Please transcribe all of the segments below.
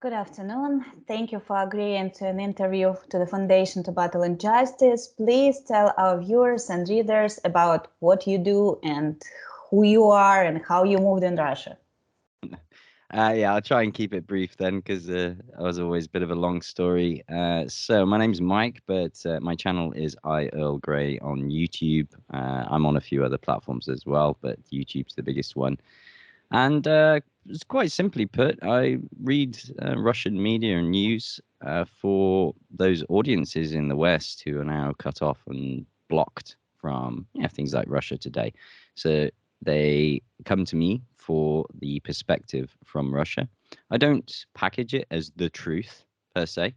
Good afternoon. Thank you for agreeing to an interview to the Foundation to Battle Injustice. Please tell our viewers and readers about what you do and who you are and how you moved in Russia. Yeah, I'll try and keep it brief then, because I was always a bit of a long story. So my name's Mike, but my channel is iEarlGrey on YouTube. I'm on a few other platforms as well, but YouTube's the biggest one. And it's quite simply put, I read Russian media and news for those audiences in the West who are now cut off and blocked from things like Russia Today. So they come to me for the perspective from Russia. I don't package it as the truth per se.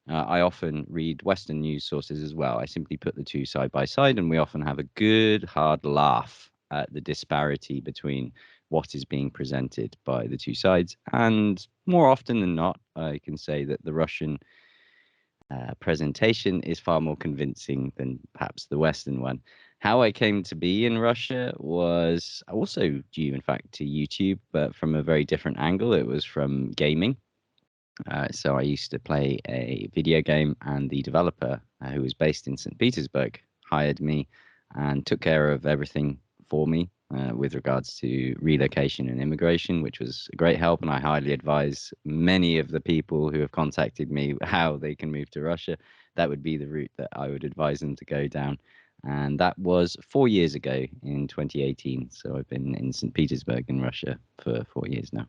I often read Western news sources as well. I simply put the two side by side, and we often have a good hard laugh at the disparity between what is being presented by the two sides. And more often than not, I can say that the Russian presentation is far more convincing than perhaps the Western one. How I came to be in Russia was also due, in fact, to YouTube, but from a very different angle. It was from gaming. So I used to play a video game, and the developer, who was based in St. Petersburg, hired me and took care of everything for me with regards to relocation and immigration, which was a great help. And I highly advise many of the people who have contacted me how they can move to Russia. That would be the route that I would advise them to go down. And that was 4 years ago in 2018. So I've been in St. Petersburg in Russia for 4 years now.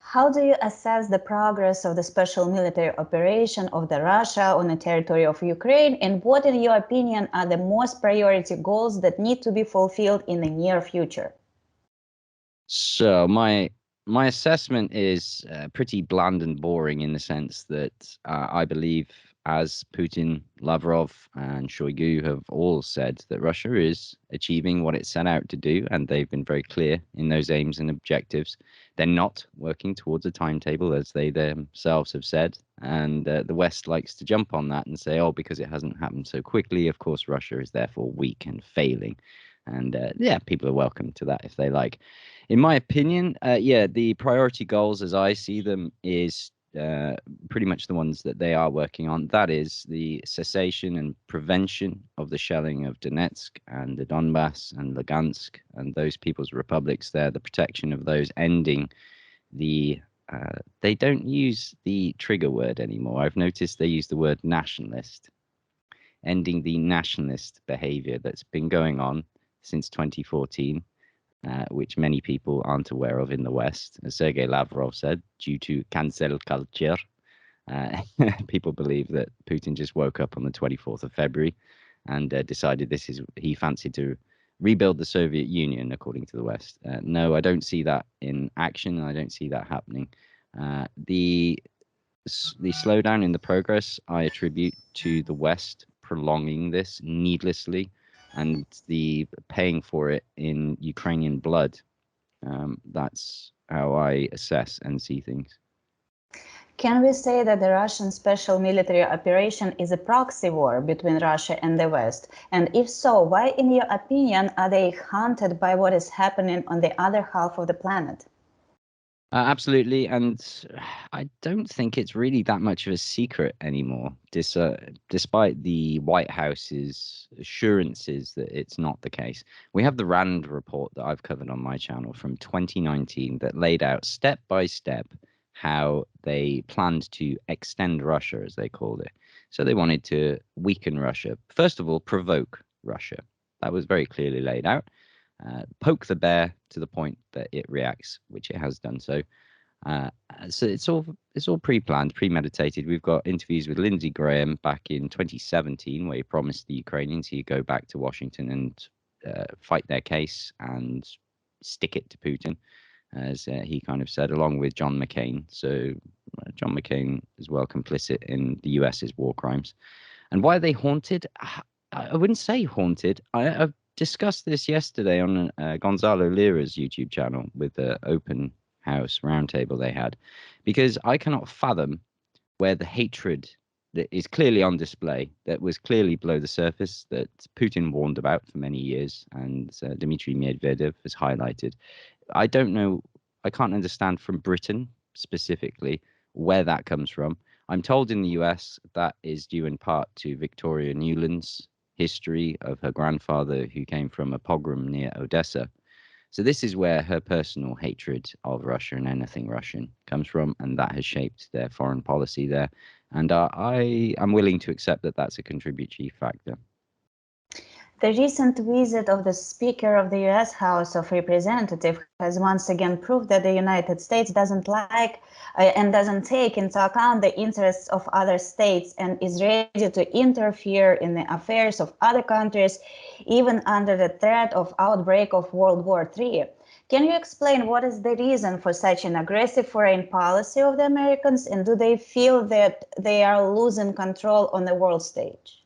How do you assess the progress of the special military operation of the Russia on the territory of Ukraine? And what, in your opinion, are the most priority goals that need to be fulfilled in the near future? So my assessment is pretty bland and boring, in the sense that I believe, as Putin, Lavrov, and Shoigu have all said, that Russia is achieving what it set out to do, and they've been very clear in those aims and objectives. They're not working towards a timetable, as they themselves have said, and the West likes to jump on that and say, oh, because it hasn't happened so quickly, of course Russia is therefore weak and failing. And people are welcome to that if they like. In my opinion, the priority goals as I see them is pretty much the ones that they are working on. That is the cessation and prevention of the shelling of Donetsk and the Donbass and Lugansk and those people's republics there, the protection of those, ending the they don't use the trigger word anymore. I've noticed they use the word nationalist. Ending the nationalist behavior that's been going on since 2014, which many people aren't aware of in the West. As Sergei Lavrov said, due to cancel culture, people believe that Putin just woke up on the 24th of February and decided he fancied to rebuild the Soviet Union, according to the West. No, I don't see that in action, and I don't see that happening. The slowdown in the progress I attribute to the West prolonging this needlessly, and the paying for it in Ukrainian blood. That's how I assess and see things. Can we say that the Russian special military operation is a proxy war between Russia and the West? And if so, why, in your opinion, are they haunted by what is happening on the other half of the planet? Absolutely, and I don't think it's really that much of a secret anymore, despite the White House's assurances that it's not the case. We have the RAND report that I've covered on my channel from 2019 that laid out step by step how they planned to extend Russia, as they called it. So they wanted to weaken Russia. First of all, provoke Russia. That was very clearly laid out. Poke the bear to the point that it reacts, which it has done so. So it's all pre-planned, premeditated. We've got interviews with Lindsey Graham back in 2017, where he promised the Ukrainians he'd go back to Washington and fight their case and stick it to Putin, as he kind of said, along with John McCain. So John McCain is well complicit in the US's war crimes. And why are they haunted? I wouldn't say haunted. I've discussed this yesterday on Gonzalo Lira's YouTube channel with the open house roundtable they had, because I cannot fathom where the hatred that is clearly on display, that was clearly below the surface, that Putin warned about for many years, and Dmitry Medvedev has highlighted. I don't know, I can't understand from Britain specifically where that comes from. I'm told in the US that is due in part to Victoria Newland's history of her grandfather who came from a pogrom near Odessa. So this is where her personal hatred of Russia and anything Russian comes from, and that has shaped their foreign policy there. And I am willing to accept that that's a contributory factor. The recent visit of the Speaker of the U.S. House of Representatives has once again proved that the United States doesn't like and doesn't take into account the interests of other states and is ready to interfere in the affairs of other countries, even under the threat of outbreak of World War III. Can you explain what is the reason for such an aggressive foreign policy of the Americans, and do they feel that they are losing control on the world stage?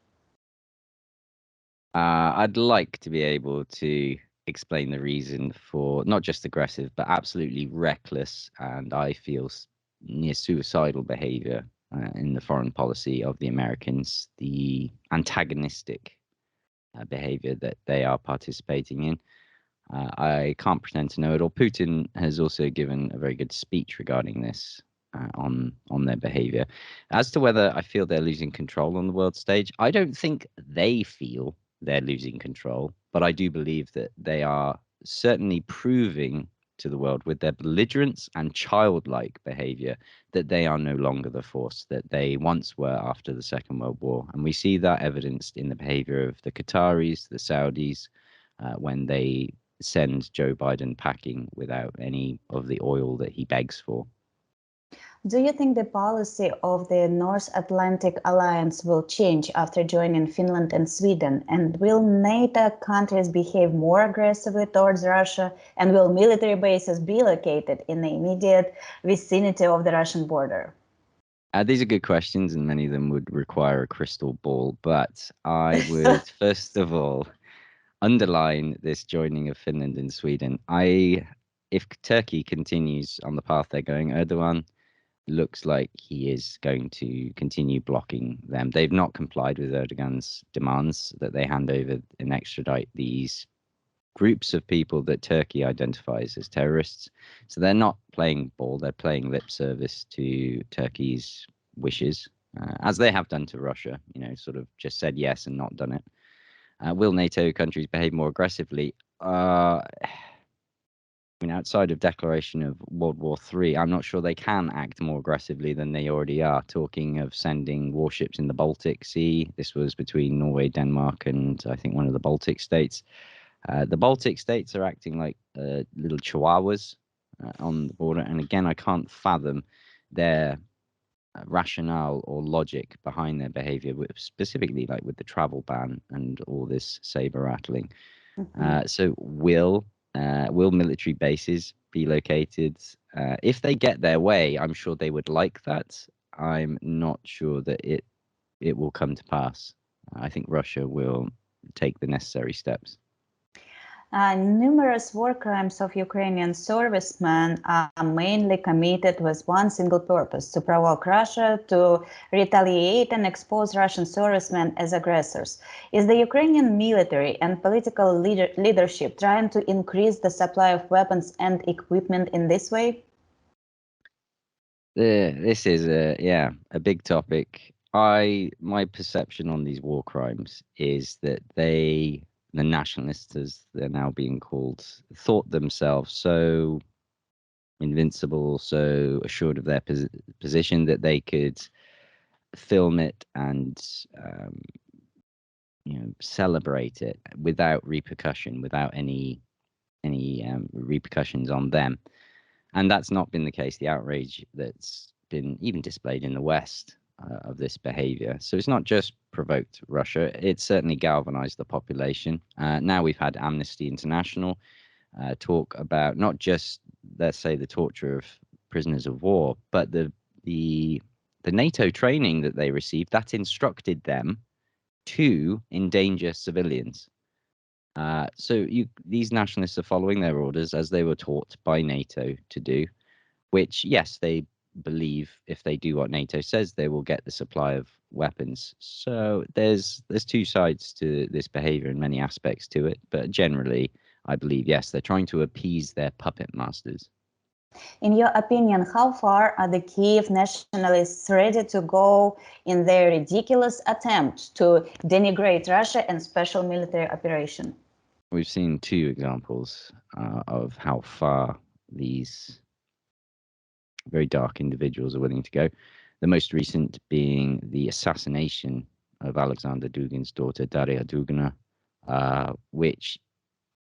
I'd like to be able to explain the reason for not just aggressive, but absolutely reckless and I feel near suicidal behavior in the foreign policy of the Americans, the antagonistic behavior that they are participating in. I can't pretend to know it all. Putin has also given a very good speech regarding this on their behavior. As to whether I feel they're losing control on the world stage, I don't think they feel they're losing control, but I do believe that they are certainly proving to the world with their belligerence and childlike behavior that they are no longer the force that they once were after the Second World War. And we see that evidenced in the behavior of the Qataris, the Saudis, when they send Joe Biden packing without any of the oil that he begs for. Do you think the policy of the North Atlantic Alliance will change after joining Finland and Sweden? And will NATO countries behave more aggressively towards Russia? And will military bases be located in the immediate vicinity of the Russian border? These are good questions, and many of them would require a crystal ball. But I would, first of all, underline this joining of Finland and Sweden. If Turkey continues on the path they're going, Erdogan looks like he is going to continue blocking them. They've not complied with Erdogan's demands that they hand over and extradite these groups of people that Turkey identifies as terrorists. So they're not playing ball, they're playing lip service to Turkey's wishes, as they have done to Russia, sort of just said yes and not done it. Will NATO countries behave more aggressively? Outside of declaration of World War III, I'm not sure they can act more aggressively than they already are. Talking of sending warships in the Baltic Sea, this was between Norway, Denmark, and I think one of the Baltic states. The Baltic states are acting like little chihuahuas on the border, and again, I can't fathom their rationale or logic behind their behavior, specifically like with the travel ban and all this saber rattling. So will military bases be located? If they get their way, I'm sure they would like that. I'm not sure that it will come to pass. I think Russia will take the necessary steps. Numerous war crimes of Ukrainian servicemen are mainly committed with one single purpose: to provoke Russia to retaliate and expose Russian servicemen as aggressors. Is the Ukrainian military and political leadership trying to increase the supply of weapons and equipment in this way? This is a big topic. My perception on these war crimes is that the nationalists, as they're now being called, thought themselves so invincible, so assured of their position that they could film it and celebrate it without repercussion, without any repercussions on them. And that's not been the case. The outrage that's been even displayed in the West of this behavior. So it's not just provoked Russia, it's certainly galvanized the population. Now we've had Amnesty International talk about not just, let's say, the torture of prisoners of war, but the NATO training that they received that instructed them to endanger civilians. So these nationalists are following their orders as they were taught by NATO to do, which, yes, they believe if they do what NATO says, they will get the supply of weapons. So there's two sides to this behavior and many aspects to it. But generally, I believe, yes, they're trying to appease their puppet masters. In your opinion, how far are the Kiev nationalists ready to go in their ridiculous attempt to denigrate Russia and special military operation? We've seen two examples of how far these very dark individuals are willing to go. The most recent being the assassination of Alexander Dugin's daughter, Daria Dugina, which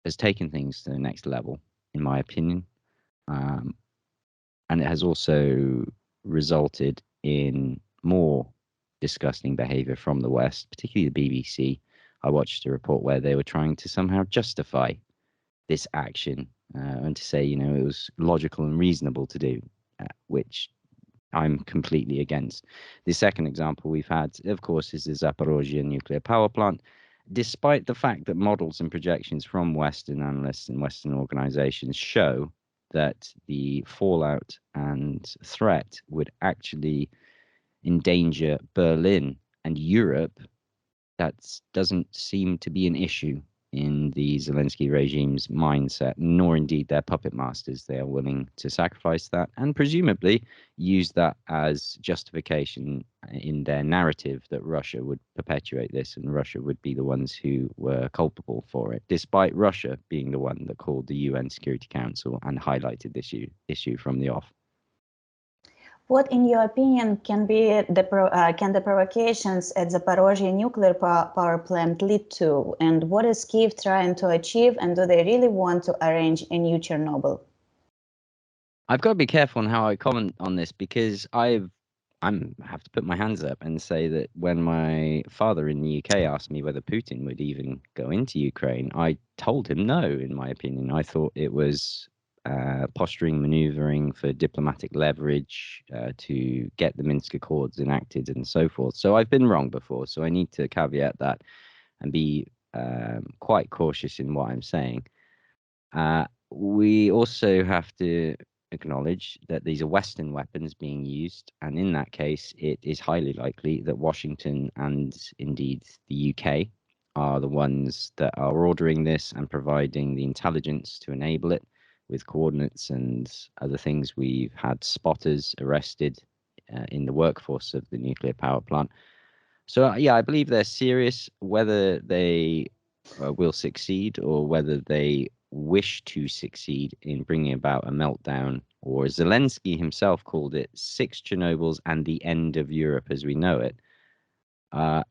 has taken things to the next level, in my opinion. And it has also resulted in more disgusting behavior from the West, particularly the BBC. I watched a report where they were trying to somehow justify this action and to say, it was logical and reasonable to do, which I'm completely against. The second example we've had, of course, is the Zaporozhye nuclear power plant. Despite the fact that models and projections from Western analysts and Western organizations show that the fallout and threat would actually endanger Berlin and Europe, that doesn't seem to be an issue in the Zelensky regime's mindset, nor indeed their puppet masters. They are willing to sacrifice that and presumably use that as justification in their narrative that Russia would perpetuate this and Russia would be the ones who were culpable for it, despite Russia being the one that called the UN Security Council and highlighted this issue from the off. What, in your opinion, can the provocations at the Zaporozhye nuclear power plant lead to? And what is Kiev trying to achieve? And do they really want to arrange a new Chernobyl? I've got to be careful on how I comment on this because I have to put my hands up and say that when my father in the UK asked me whether Putin would even go into Ukraine, I told him no, in my opinion. I thought it was posturing, maneuvering for diplomatic leverage to get the Minsk Accords enacted and so forth. So I've been wrong before. So I need to caveat that and be quite cautious in what I'm saying. We also have to acknowledge that these are Western weapons being used. And in that case, it is highly likely that Washington and indeed the UK are the ones that are ordering this and providing the intelligence to enable it. With coordinates and other things, we've had spotters arrested in the workforce of the nuclear power plant. So, yeah, I believe they're serious. Whether they will succeed or whether they wish to succeed in bringing about a meltdown, or as Zelensky himself called it, 6 Chernobyls and the end of Europe as we know it.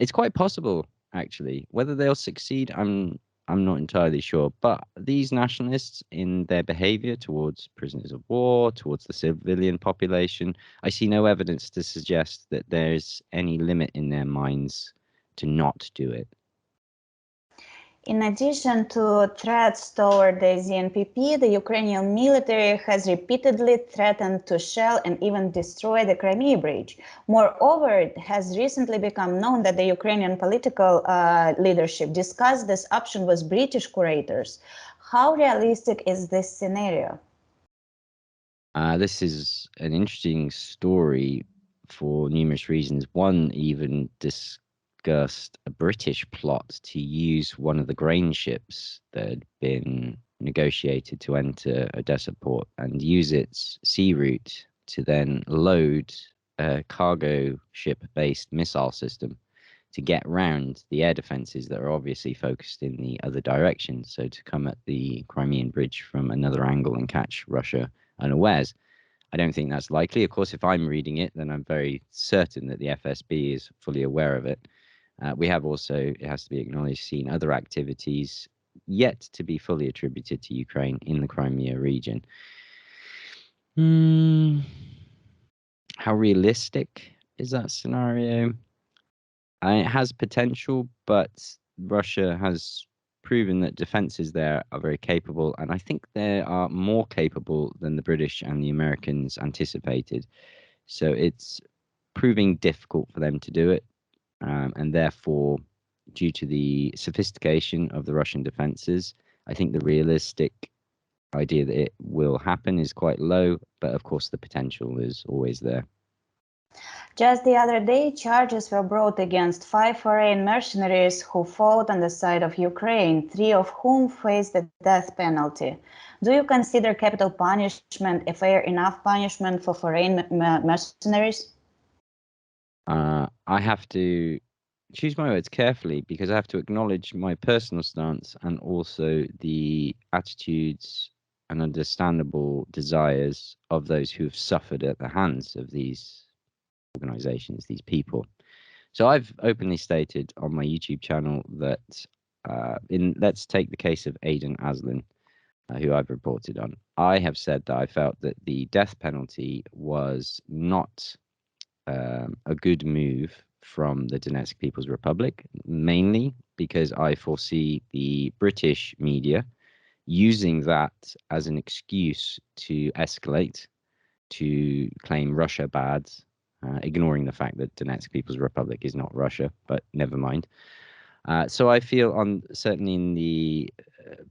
It's quite possible, actually. Whether they'll succeed, I'm not entirely sure, but these nationalists in their behavior towards prisoners of war, towards the civilian population, I see no evidence to suggest that there's any limit in their minds to not do it. In addition to threats toward the ZNPP, the Ukrainian military has repeatedly threatened to shell and even destroy the Crimea Bridge. Moreover, it has recently become known that the Ukrainian political leadership discussed this option with British curators. How realistic is this scenario? This is an interesting story for numerous reasons. One even discussed a British plot to use one of the grain ships that had been negotiated to enter Odessa port and use its sea route to then load a cargo ship-based missile system to get round the air defences that are obviously focused in the other direction. So to come at the Crimean Bridge from another angle and catch Russia unawares. I don't think that's likely. Of course, if I'm reading it, then I'm very certain that the FSB is fully aware of it. We have also, it has to be acknowledged, seen other activities yet to be fully attributed to Ukraine in the Crimea region. How realistic is that scenario? It has potential, but Russia has proven that defenses there are very capable, and I think they are more capable than the British and the Americans anticipated. So it's proving difficult for them to do it, and therefore, due to the sophistication of the Russian defenses, I think the realistic idea that it will happen is quite low, but of course the potential is always there. Just the other day, charges were brought against 5 foreign mercenaries who fought on the side of Ukraine, 3 of whom faced the death penalty. Do you consider capital punishment a fair enough punishment for foreign mercenaries? I have to choose my words carefully because I have to acknowledge my personal stance and also the attitudes and understandable desires of those who have suffered at the hands of these organizations, these people. So I've openly stated on my YouTube channel that let's take the case of Aiden Aslin, who I've reported on. I have said that I felt that the death penalty was not a good move from the Donetsk People's Republic, mainly because I foresee the British media using that as an excuse to escalate, to claim Russia bad, ignoring the fact that Donetsk People's Republic is not Russia, but never mind. So I feel certainly in the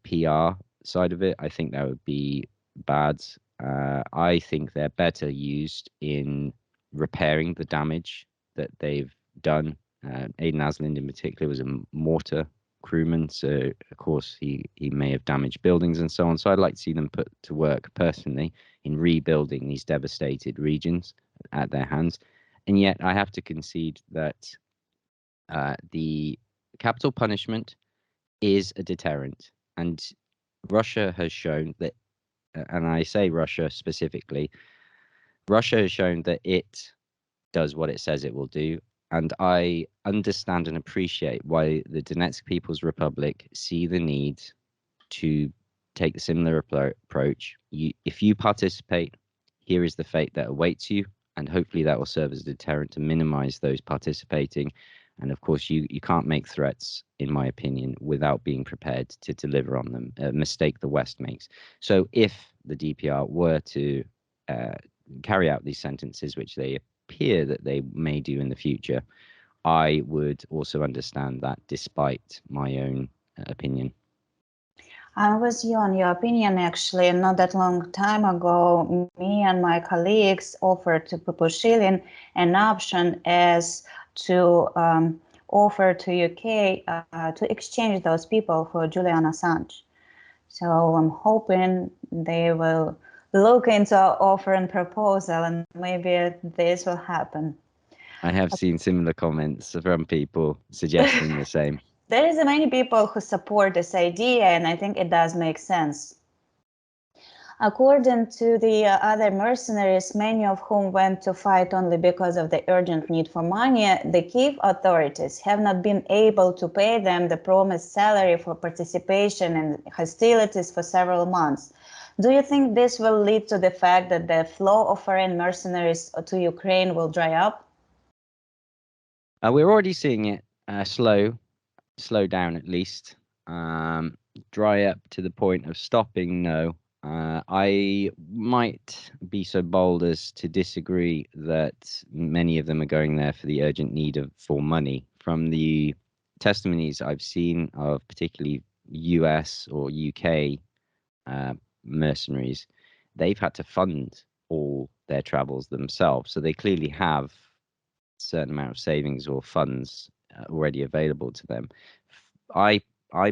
PR side of it, I think that would be bad. I think they're better used in repairing the damage that they've done. Aiden Aslind in particular was a mortar crewman, so of course he may have damaged buildings and so on. So I'd like to see them put to work personally in rebuilding these devastated regions at their hands. And yet I have to concede that the capital punishment is a deterrent, and Russia has shown that, and I say Russia specifically, Russia has shown that it does what it says it will do. And I understand and appreciate why the Donetsk People's Republic see the need to take a similar approach. If you participate, here is the fate that awaits you. And hopefully that will serve as a deterrent to minimize those participating. And of course, you can't make threats, in my opinion, without being prepared to deliver on them, a mistake the West makes. So if the DPR were to carry out these sentences, which they appear that they may do in the future, I would also understand that despite my own opinion. I'm with you on your opinion, actually. Not that long time ago, me and my colleagues offered to Pushilin an option as to offer to UK to exchange those people for Julian Assange. So I'm hoping they will look into our offer and proposal, and maybe this will happen. I have seen similar comments from people suggesting the same. There is many people who support this idea, and I think it does make sense. According to the other mercenaries, many of whom went to fight only because of the urgent need for money, the Kiev authorities have not been able to pay them the promised salary for participation in hostilities for several months. Do you think this will lead to the fact that the flow of foreign mercenaries to Ukraine will dry up? We're already seeing it slow down at least. Dry up to the point of stopping, no. I might be so bold as to disagree that many of them are going there for the urgent need for money. From the testimonies I've seen of particularly US or UK mercenaries, they've had to fund all their travels themselves. So they clearly have a certain amount of savings or funds already available to them. I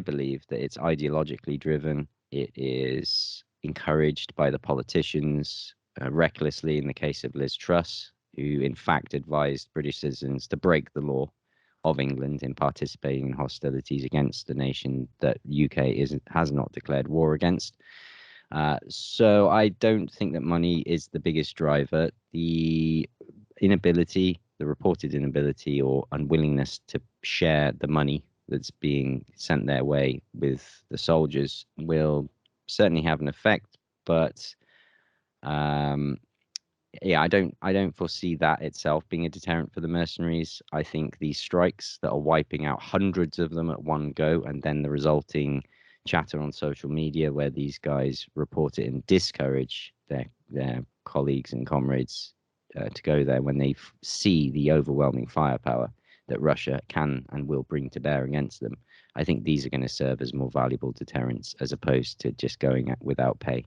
believe that it's ideologically driven. It is encouraged by the politicians recklessly, in the case of Liz Truss, who in fact advised British citizens to break the law of England in participating in hostilities against a nation that UK has not declared war against. So I don't think that money is the biggest driver. The reported inability or unwillingness to share the money that's being sent their way with the soldiers will certainly have an effect, but yeah, I don't foresee that itself being a deterrent for the mercenaries. I think these strikes that are wiping out hundreds of them at one go, and then the resulting chatter on social media where these guys report it and discourage their colleagues and comrades to go there when they see the overwhelming firepower that Russia can and will bring to bear against them. I think these are going to serve as more valuable deterrents as opposed to just going without pay.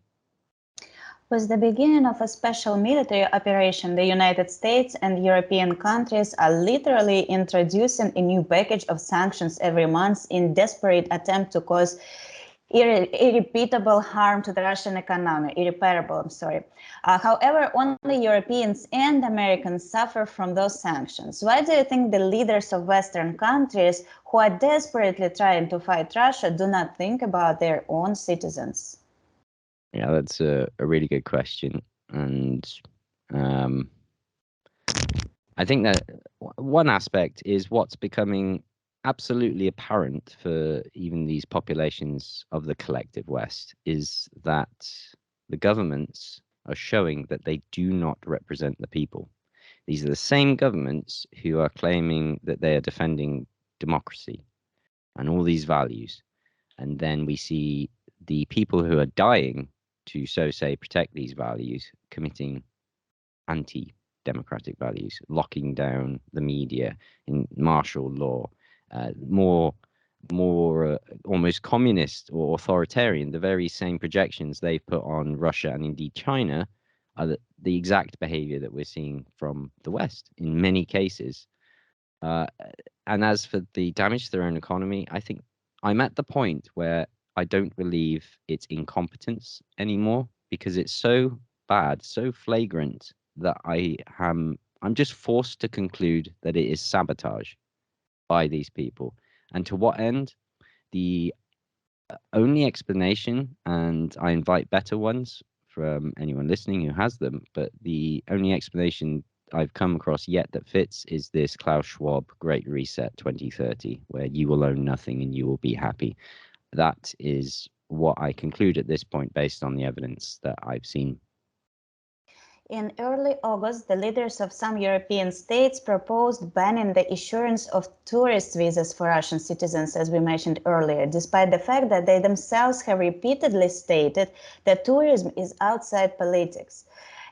With the beginning of a special military operation, the United States and European countries are literally introducing a new package of sanctions every month in desperate attempt to cause irreparable harm to the Russian economy. However, only Europeans and Americans suffer from those sanctions. Why do you think the leaders of Western countries who are desperately trying to fight Russia do not think about their own citizens? Yeah, that's a really good question. And I think that one aspect is what's becoming absolutely apparent for even these populations of the collective West is that the governments are showing that they do not represent the people. These are the same governments who are claiming that they are defending democracy and all these values. And then we see the people who are dying to, so say, protect these values, committing anti-democratic values, locking down the media in martial law, more almost communist or authoritarian. The very same projections they've put on Russia and indeed China are the exact behavior that we're seeing from the West in many cases. And as for the damage to their own economy, I think I'm at the point where I don't believe it's incompetence anymore, because it's so bad, so flagrant, that I'm just forced to conclude that it is sabotage by these people. And to what end? The only explanation, and I invite better ones from anyone listening who has them, but the only explanation I've come across yet that fits is this Klaus Schwab Great Reset 2030, where you will own nothing and you will be happy. That is what I conclude at this point based on the evidence that I've seen. In early August, the leaders of some European states proposed banning the issuance of tourist visas for Russian citizens, as we mentioned earlier, despite the fact that they themselves have repeatedly stated that tourism is outside politics.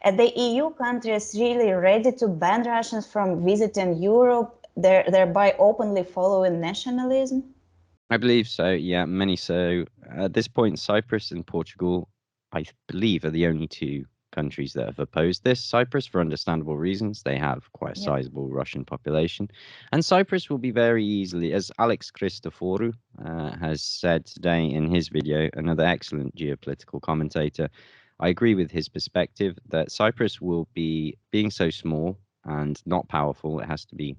Are the EU countries really ready to ban Russians from visiting Europe, thereby openly following nationalism? I believe so, yeah, many so. At this point, Cyprus and Portugal, I believe, are the only two countries that have opposed this. Cyprus, for understandable reasons, they have quite a sizable Russian population. And Cyprus will be very easily, as Alex Christoforou has said today in his video, another excellent geopolitical commentator, I agree with his perspective that Cyprus will be, being so small and not powerful, it has to be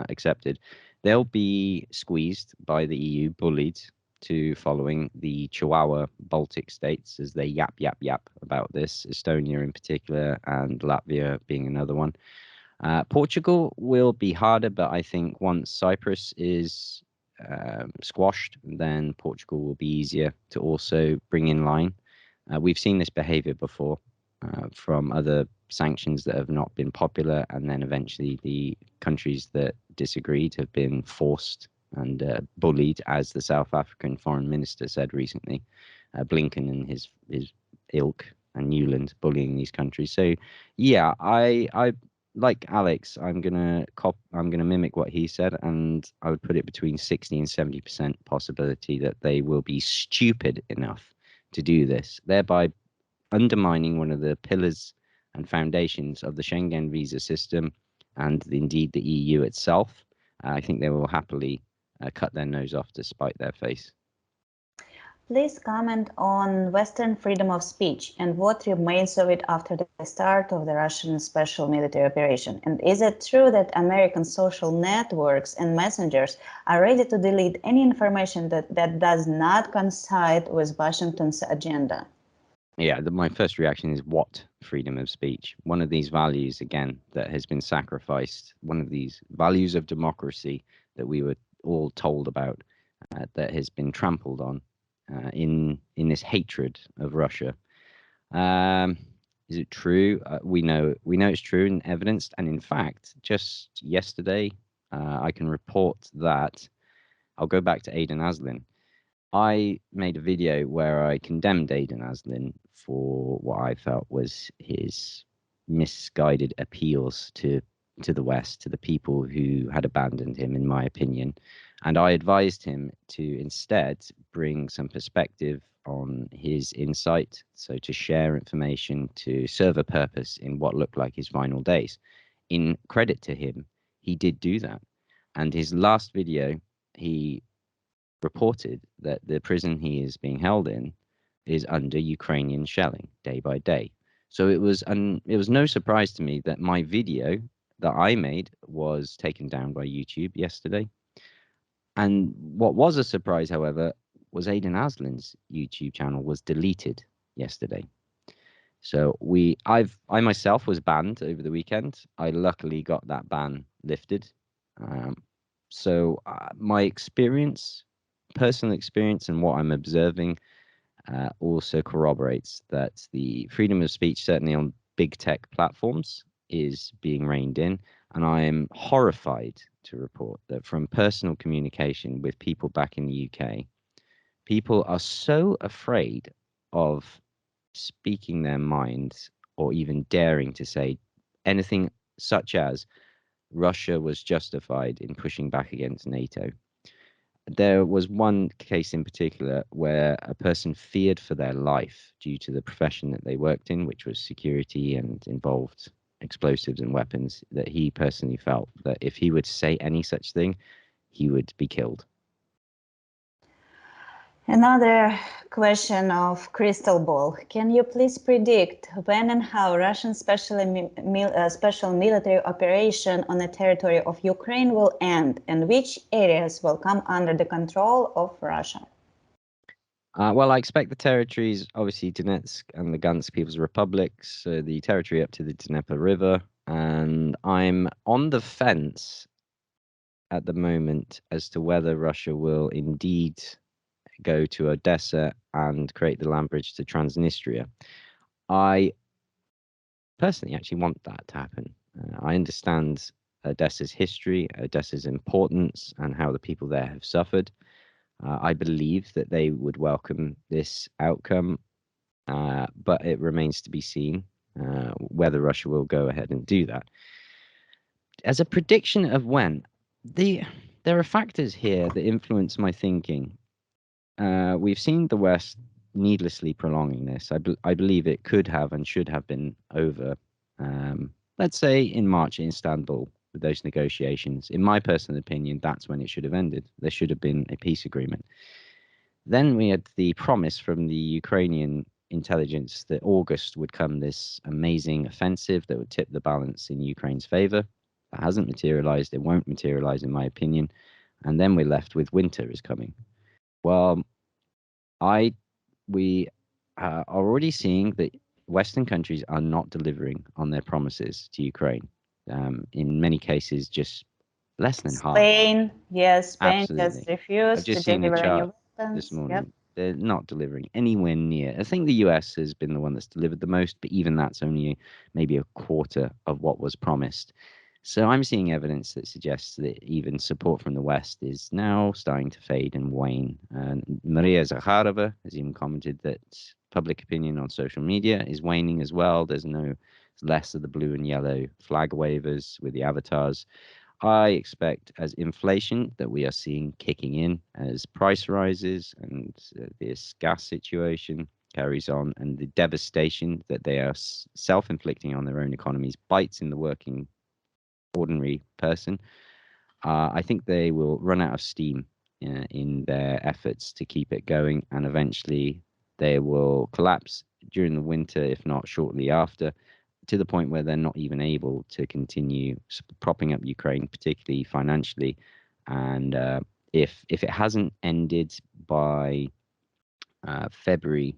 accepted, they'll be squeezed by the EU, bullied to following the Chihuahua Baltic states as they yap about this, Estonia in particular, and Latvia being another one. Portugal will be harder, but I think once Cyprus is squashed, then Portugal will be easier to also bring in line. We've seen this behavior before from other sanctions that have not been popular, and then eventually the countries that disagreed have been forced and bullied, as the South African foreign minister said recently, Blinken and his ilk and Newland bullying these countries. So yeah, I like Alex, I'm gonna mimic what he said, and I would put it between 60 and 70% possibility that they will be stupid enough to do this, thereby undermining one of the pillars and foundations of the Schengen visa system and indeed the EU itself. I think they will happily cut their nose off to spite their face. Please comment on Western freedom of speech and what remains of it after the start of the Russian special military operation. And is it true that American social networks and messengers are ready to delete any information that does not coincide with Washington's agenda? Yeah, my first reaction is, what freedom of speech? One of these values, again, that has been sacrificed, one of these values of democracy that we were all told about, that has been trampled on in this hatred of Russia. Is it true? We know it's true and evidenced. And in fact, just yesterday, I can report that I'll go back to Aden Aslin. I made a video where I condemned Aden Aslin for what I felt was his misguided appeals to the West, to the people who had abandoned him, in my opinion. And I advised him to instead bring some perspective on his insight, so to share information to serve a purpose in what looked like his final days. In credit to him, he did do that. And his last video, he reported that the prison he is being held in is under Ukrainian shelling day by day. So it was no surprise to me that my video that I made was taken down by YouTube yesterday. And what was a surprise, however, was Aidan Aslan's YouTube channel was deleted yesterday. So I myself was banned over the weekend. I luckily got that ban lifted. My experience, personal experience, and what I'm observing also corroborates that the freedom of speech, certainly on big tech platforms, is being reined in. And I am horrified to report that from personal communication with people back in the UK, people are so afraid of speaking their minds or even daring to say anything such as Russia was justified in pushing back against NATO. There was one case in particular where a person feared for their life due to the profession that they worked in, which was security and involved explosives and weapons, that he personally felt that if he were to say any such thing, he would be killed. Another question of crystal ball. Can you please predict when and how Russian special military operation on the territory of Ukraine will end, and which areas will come under the control of Russia? Well, I expect the territories, obviously Donetsk and Lugansk People's Republics, so the territory up to the Dnieper River, and I'm on the fence at the moment as to whether Russia will indeed go to Odessa and create the land bridge to Transnistria. I personally actually want that to happen. I understand Odessa's history, Odessa's importance, and how the people there have suffered. I believe that they would welcome this outcome, but it remains to be seen whether Russia will go ahead and do that. As a prediction of when, there are factors here that influence my thinking. We've seen the West needlessly prolonging this. I believe it could have and should have been over, let's say in March in Istanbul, with those negotiations. In my personal opinion, that's when it should have ended. There should have been a peace agreement. Then we had the promise from the Ukrainian intelligence that August would come this amazing offensive that would tip the balance in Ukraine's favor. That hasn't materialized. It won't materialize, in my opinion. And then we're left with winter is coming. Well, we are already seeing that Western countries are not delivering on their promises to Ukraine. In many cases, just less than half. Spain, yes, Spain Absolutely. just refused I've just to seen a deliver any chart weapons. this morning. Yep. They're not delivering anywhere near. I think the US has been the one that's delivered the most, but even that's only maybe a quarter of what was promised. So I'm seeing evidence that suggests that even support from the West is now starting to fade and wane. And Maria Zakharova has even commented that public opinion on social media is waning as well. There's less of the blue and yellow flag wavers with the avatars. I expect as inflation that we are seeing kicking in, as price rises and this gas situation carries on, and the devastation that they are self-inflicting on their own economies bites in the working ordinary person. I think they will run out of steam in their efforts to keep it going, and eventually they will collapse during the winter, if not shortly after, to the point where they're not even able to continue propping up Ukraine, particularly financially. And if it hasn't ended by February,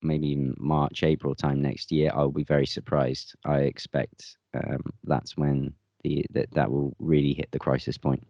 maybe even March, April time next year, I'll be very surprised. I expect that's when that will really hit the crisis point.